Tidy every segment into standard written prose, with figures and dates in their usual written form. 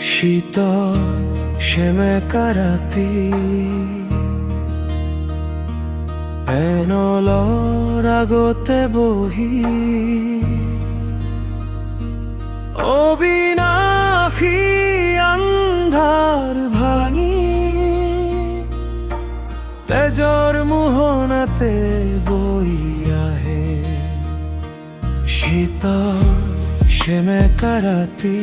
শীতল সেমেকা ৰাতি এনলৰ আগতে বহি অবিনাশী আন্ধাৰ ভাঙি তেজৰ মোহনাতে বৈ আহে শীতল সেমেকা ৰাতি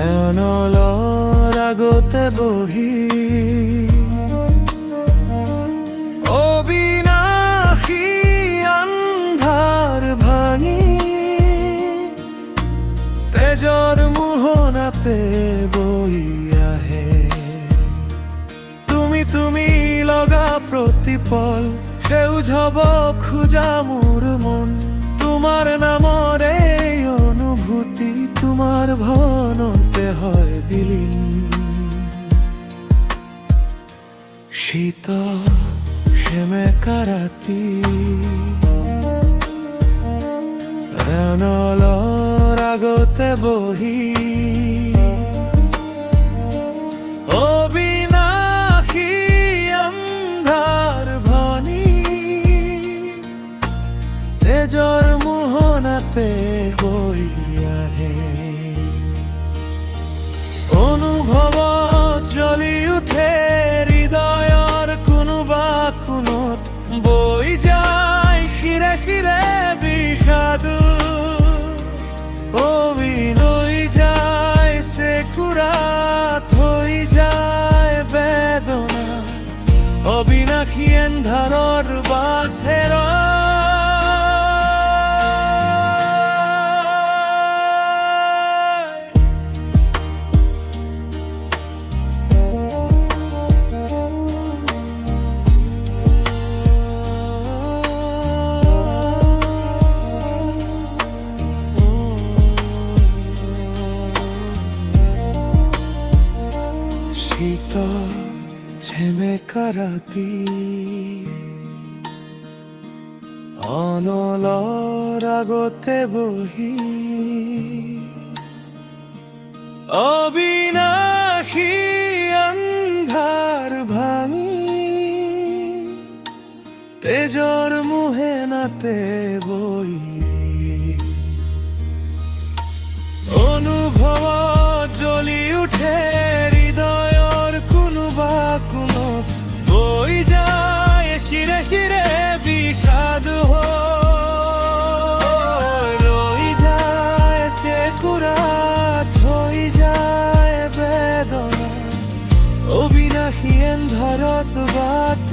এনলৰ আগতে বহি অবিনাশী আন্ধাৰ ভাঙি তেজৰ মোহনাতে বৈ আহে তুমি লগা প্ৰতিপল সেউজ হব খোজা মোৰ মন তোমাৰ নামৰে অনুভূতি তোমাৰ ভনতে হয় বিলীন শীতল সেমেকা ৰাতি এনলৰ আগতে বহি অবিনাশী আন্ধাৰ ভাঙি তেজৰ মোহনাতে বৈ আহে অনুভৱত জ্বলি উঠে হৃদয়ৰ কোনোবা কোণত বৈ যায় শিৰে শিৰে বিষাদ লৈ যায় চেকুৰাত হৈ যায় বেদনা অবিনাশী এন্ধাৰৰ বাটেৰে শীতল সেমেকা ৰাতি অনলৰ আগতে বহি অবিনাশী আন্ধাৰ ভাঙি তেজৰ মোহনাতে বৈ অনুভৱত জ্বলি উঠে হৃদয়ৰ কোনোবা কোণত বৈ যায় শিৰে শিৰে বিষাদ ৰৈ যায় চেকুৰাত হৈ যায় বেদনা অবিনাশী এন্ধাৰত বাট